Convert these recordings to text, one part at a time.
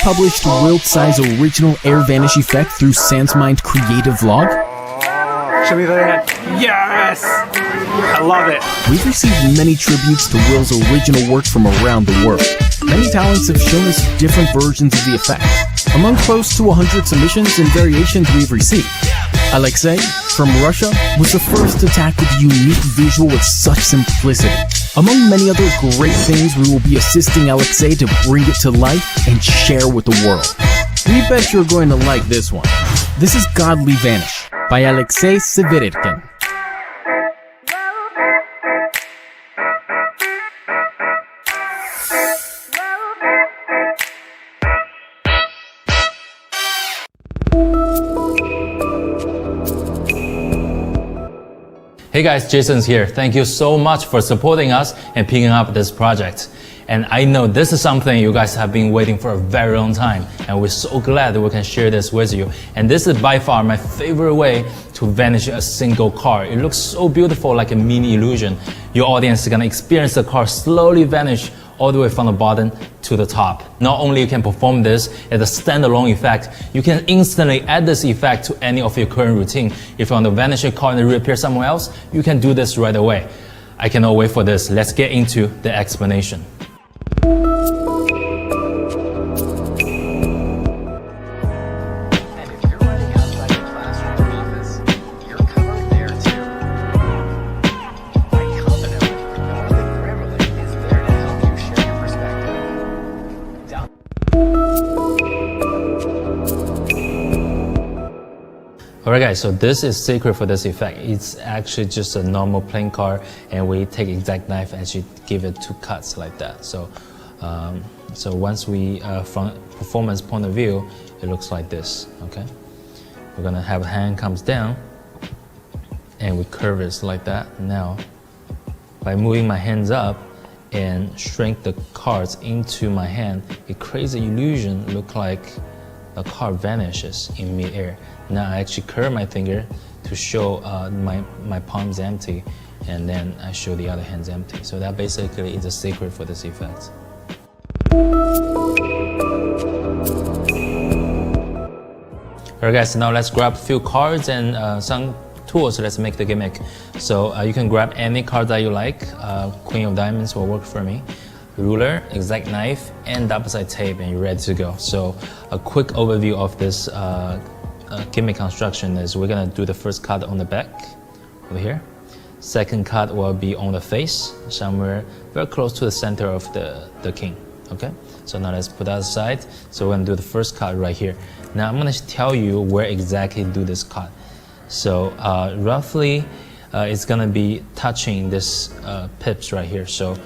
published Will Tsai's original air vanish effect through Sansmind Creative Vlog? Show me that. Yes! I love it. We've received many tributes to Will's original work from around the world. Many talents have shown us different versions of the effect. Among close to 100 submissions and variations we've received, Alexei from Russia was the first to tackle the unique visual with such simplicity. Among many other great things, we will be assisting Alexei to bring it to life and share with the world. We bet you're going to like this one. This is Godly Vanish by Alexei Severirkin. Hey guys, Jason's here. Thank you so much for supporting us and picking up this project. And I know this is something you guys have been waiting for a very long time, and we're so glad that we can share this with you. And this is by far my favorite way to vanish a single car. It looks so beautiful, like a mini illusion. Your audience is gonna experience the car slowly vanish all the way from the bottom to the top. Not only you can perform this as a standalone effect, you can instantly add this effect to any of your current routine. If you want to vanish a car and reappear somewhere else, you can do this right away. I cannot wait for this. Let's get into the explanation. Alright guys, so this is secret for this effect. It's actually just a normal plain car, and we take exact knife and actually give it 2 cuts like that. So once we, from performance point of view, it looks like this, okay? We're gonna have a hand comes down, and we curve it like that. Now, by moving my hands up and shrink the cards into my hand, it creates an illusion, look like the car vanishes in mid-air. Now I actually curve my finger to show my palm's empty, and then I show the other hand's empty. So that basically is a secret for this effect. Alright guys, now let's grab a few cards and some tools. Let's make the gimmick. So you can grab any card that you like. Queen of Diamonds will work for me. Ruler, exact knife, and double-sided tape, and you're ready to go. So a quick overview of this gimmick construction is we're gonna do the first cut on the back over here. Second cut will be on the face, somewhere very close to the center of the king. Okay, so now let's put that aside. So we're gonna do the first cut right here. Now I'm gonna tell you where exactly to do this cut. So roughly it's gonna be touching this pips right here. So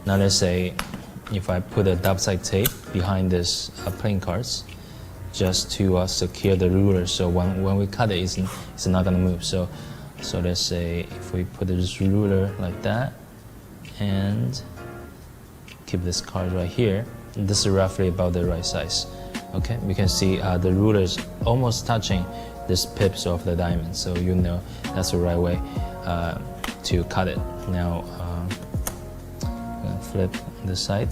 now let's say if I put a double-sided tape behind this playing cards, just to secure the ruler, so when we cut it, it's not gonna move. So let's say if we put this ruler like that and keep this card right here, this is roughly about the right size. Okay, we can see the ruler is almost touching this pips of the diamond, so you know that's the right way to cut it. Now I'm gonna flip this side.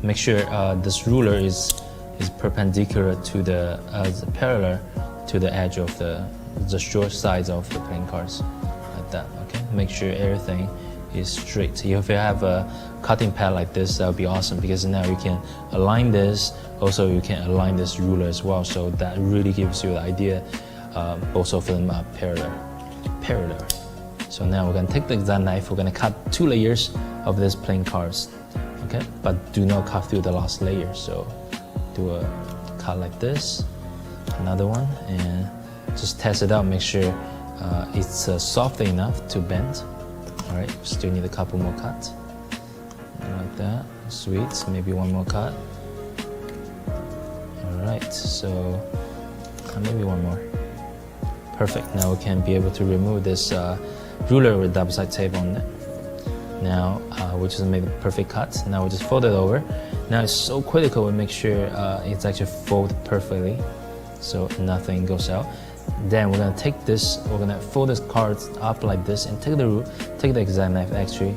Make sure this ruler is perpendicular to the parallel to the edge of the short sides of the playing cards, like that. Okay, make sure everything is straight. If you have a cutting pad like this, that would be awesome, because now you can align this. Also, you can align this ruler as well, so that really gives you the idea. Both of them are parallel. So now we're gonna take the exact knife. We're gonna cut 2 layers of this playing cards. Okay, but do not cut through the last layer. So do a cut like this, another one, and just test it out. Make sure it's soft enough to bend. All right, still need a couple more cuts, like that. Sweet, maybe one more cut. All right, so maybe one more. Perfect. Now we can be able to remove this ruler with double-sided tape on it. Now we just made a perfect cut. Now we just fold it over. Now it's so critical to make sure it's actually folded perfectly, so nothing goes out. Then we're gonna take this, we're gonna fold this card up like this and take the exact knife actually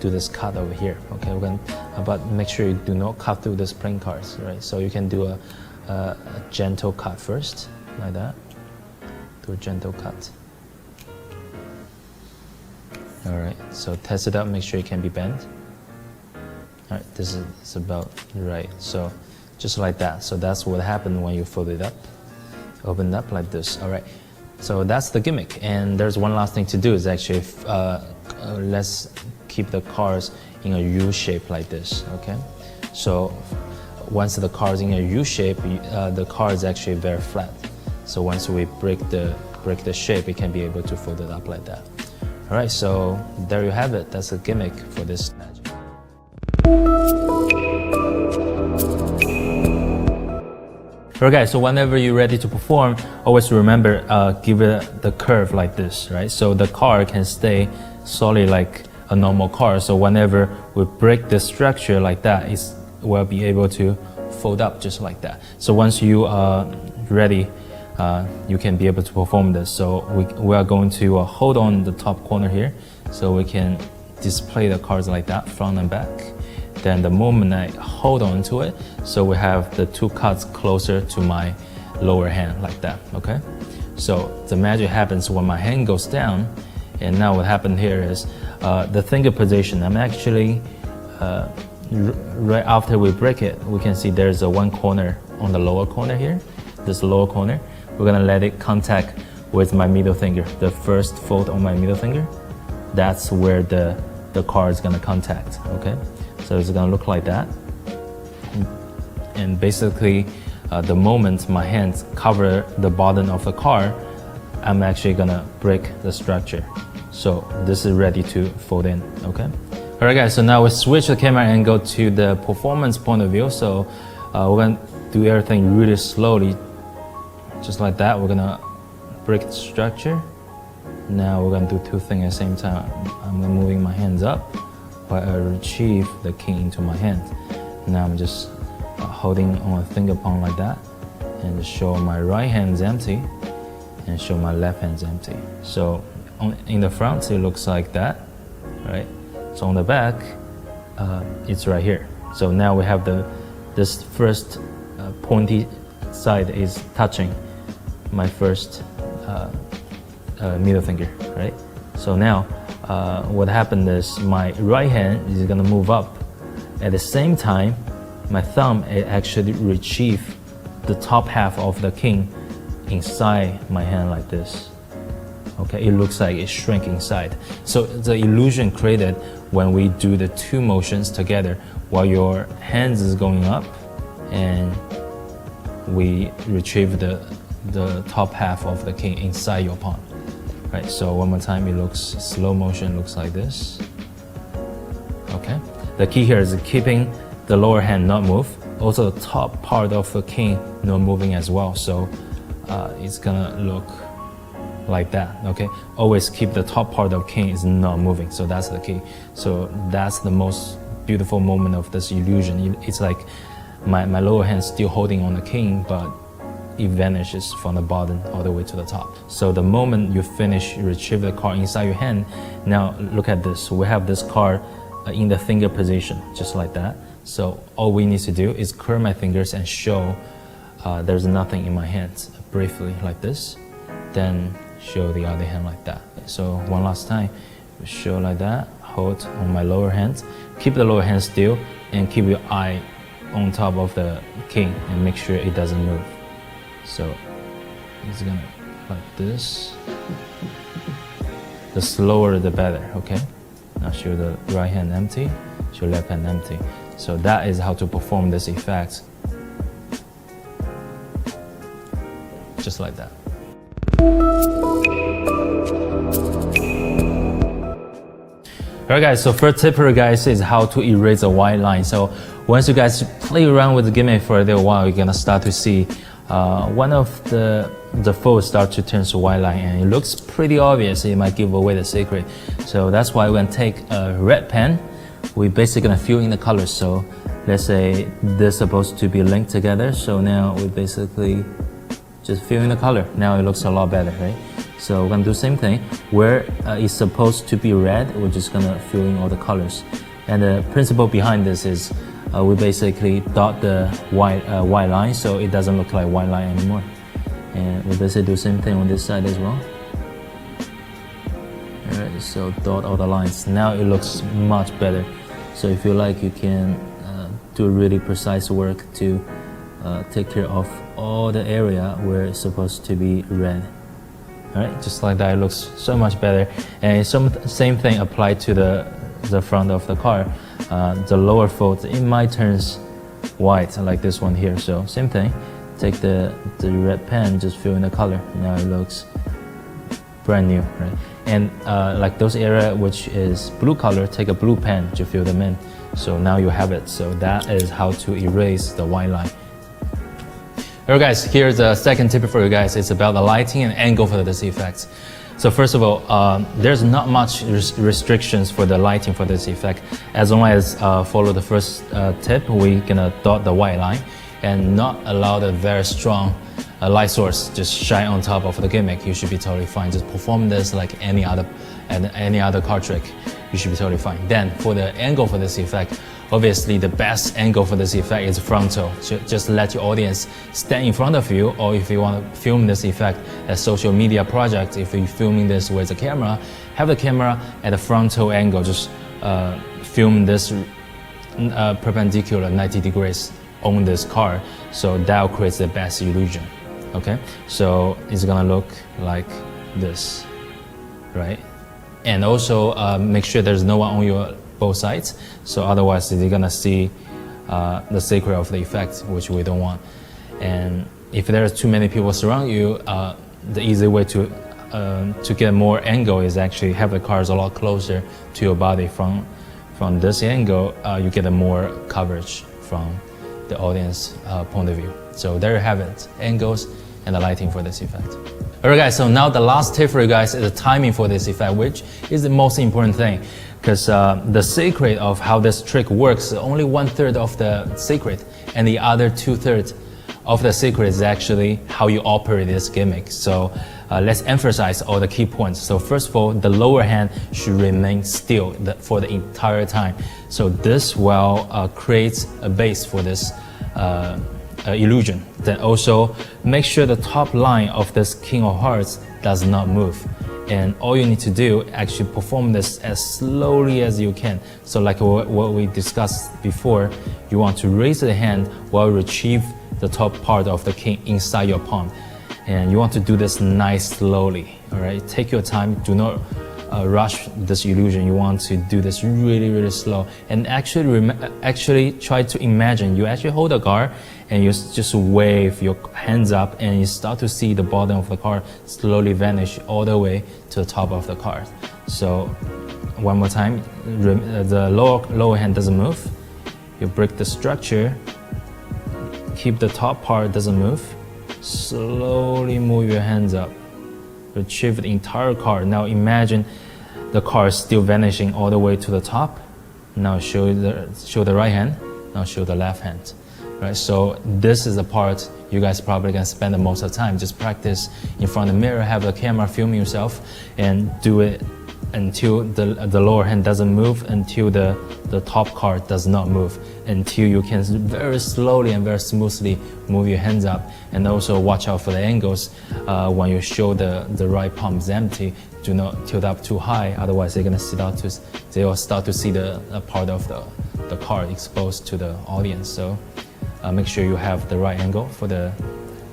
do this cut over here. Okay, we're gonna, but make sure you do not cut through these playing cards, right? So you can do a gentle cut first, like that. Do a gentle cut. All right, so test it out, make sure it can be bent. All right, this is about right. So just like that. So that's what happened when you fold it up. Open it up like this. All right, so that's the gimmick. And there's one last thing to do is actually, let's keep the cards in a U shape like this, okay? So once the card's in a U shape, the card is actually very flat. So once we break the shape, it can be able to fold it up like that. All right, so there you have it. That's a gimmick for this magic. Alright guys, so whenever you're ready to perform, always remember, give it the curve like this, right? So the card can stay solid like a normal card. So whenever we break the structure like that, it will be able to fold up just like that. So once you are ready, you can be able to perform this. So we are going to hold on the top corner here, so we can display the cards like that, front and back. Then the moment I hold on to it, so we have the two cards closer to my lower hand like that, okay? So the magic happens when my hand goes down, and now what happened here is the finger position. I'm actually, right after we break it, we can see there's a one corner on the lower corner here, this lower corner. We're gonna let it contact with my middle finger, the first fold on my middle finger. That's where the card is gonna contact, okay? So it's gonna look like that. And basically, the moment my hands cover the bottom of the card, I'm actually gonna break the structure. So this is ready to fold in, okay? All right guys, so now we switch the camera angle to the performance point of view. So we're gonna do everything really slowly, just like that. We're gonna break the structure. Now we're gonna do two things at the same time. I'm moving my hands up while I retrieve the king into my hand. Now I'm just holding on a finger palm like that, and show my right hand's empty, and show my left hand's empty. So in the front, it looks like that, right? So on the back, it's right here. So now we have this first pointy side is touching my first middle finger, right? So now what happened is my right hand is gonna move up. At the same time, my thumb actually retrieve the top half of the king inside my hand like this. Okay, it looks like it shrank inside. So the illusion created when we do the two motions together, while your hands is going up and we retrieve the top half of the king inside your palm. Right, so one more time, it looks slow motion, looks like this. Okay, the key here is keeping the lower hand not move, also the top part of the king not moving as well. So it's gonna look like that. Okay, always keep the top part of king is not moving. So that's the key. So that's the most beautiful moment of this illusion. It's like my lower hand still holding on the king, but it vanishes from the bottom all the way to the top. So the moment you finish, you retrieve the card inside your hand. Now look at this. We have this card in the finger position, just like that. So all we need to do is curl my fingers and show there's nothing in my hands, briefly like this. Then show the other hand like that. So one last time, show like that, hold on my lower hand, keep the lower hand still, and keep your eye on top of the king and make sure it doesn't move. So it's gonna like this. The slower the better, okay? Now show the right hand empty, show left hand empty. So that is how to perform this effect. Just like that. Alright guys, so first tip here guys is how to erase a white line. So once you guys play around with the gimmick for a little while, you're gonna start to see one of the folds start to turn to white line, and it looks pretty obvious. It might give away the secret. So that's why we're gonna take a red pen. We're basically gonna fill in the colors. So let's say they're supposed to be linked together. So now we basically just fill in the color. Now it looks a lot better, right? So we're gonna do the same thing. Where it's supposed to be red, we're just gonna fill in all the colors. And the principle behind this is we basically dot the white line so it doesn't look like white line anymore. And we basically do the same thing on this side as well. Alright, so dot all the lines. Now it looks much better. So if you like, you can do really precise work to take care of all the area where it's supposed to be red. Alright, just like that, it looks so much better. And same thing applied to the front of the car. The lower fold, it might turn white like this one here. So same thing, take the red pen, just fill in the color. Now it looks brand new, right? And like those area which is blue color, take a blue pen to fill them in. So now you have it. So that is how to erase the white line. Alright guys, here's the second tip for you guys. It's about the lighting and angle for this effect. So first of all, there's not much restrictions for the lighting for this effect. As long as follow the first tip, we're gonna dot the white line and not allow the very strong light source just shine on top of the gimmick. You should be totally fine. Just perform this like any other card trick. You should be totally fine. Then for the angle for this effect, obviously the best angle for this effect is frontal. Just let your audience stand in front of you, or if you want to film this effect as social media project, if you're filming this with a camera, have the camera at a frontal angle. Just film this perpendicular 90 degrees on this car. So that creates the best illusion. Okay, so it's gonna look like this, right? And also make sure there's no one on your both sides, so otherwise you're gonna see the secret of the effect, which we don't want. And if there's too many people surround you, the easy way to get more angle is actually have the cars a lot closer to your body. From this angle, you get a more coverage from the audience point of view. So there you have it, angles and the lighting for this effect. Alright guys, so now the last tip for you guys is the timing for this effect, which is the most important thing. Because the secret of how this trick works is only 1/3 of the secret, and the other 2/3 of the secret is actually how you operate this gimmick. So let's emphasize all the key points. So first of all, the lower hand should remain still for the entire time. So this will create a base for this illusion. Then also make sure the top line of this King of Hearts does not move. And all you need to do, actually perform this as slowly as you can. So like what we discussed before, you want to raise the hand while retrieve the top part of the king inside your palm. And you want to do this nice slowly, all right? Take your time, do not rush this illusion. You want to do this really slow. And actually try to imagine, you actually hold a car and you just wave your hands up and you start to see the bottom of the car slowly vanish all the way to the top of the car. So one more time, the lower hand doesn't move. You break the structure, keep the top part doesn't move. Slowly move your hands up. Retrieve the entire car. Now imagine the car is still vanishing all the way to the top. Now show the right hand. Now show the left hand. Right. So this is the part you guys probably gonna spend the most of the time. Just practice in front of the mirror, have the camera film yourself, and do it until the lower hand doesn't move, until the top card does not move, until you can very slowly and very smoothly move your hands up. And also watch out for the angles. When you show the right palm is empty, do not tilt up too high, otherwise they will start to see the part of the card exposed to the audience. So make sure you have the right angle for the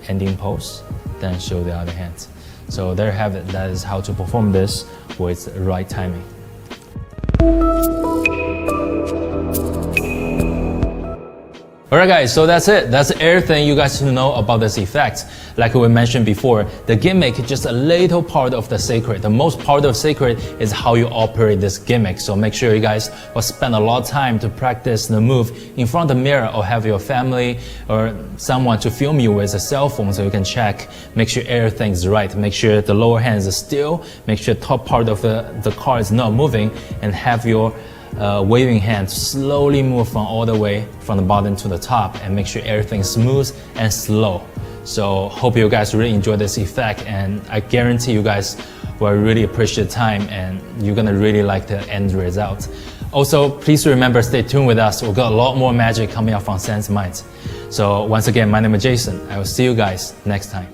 ending pose, then show the other hand. So there you have it. That is how to perform this with the right timing. Alright guys, so that's it. That's everything you guys need to know about this effect. Like we mentioned before, the gimmick is just a little part of the secret. The most part of the secret is how you operate this gimmick. So make sure you guys will spend a lot of time to practice the move in front of the mirror, or have your family or someone to film you with a cell phone so you can check. Make sure everything is right. Make sure the lower hand is still. Make sure the top part of the car is not moving, and have your waving hand slowly move from all the way from the bottom to the top, and make sure everything is smooth and slow. So hope you guys really enjoy this effect, and I guarantee you guys will really appreciate the time and you're gonna really like the end result. Also, please remember, stay tuned with us. We've got a lot more magic coming up from Sans Minds. So once again, my name is Jason. I will see you guys next time.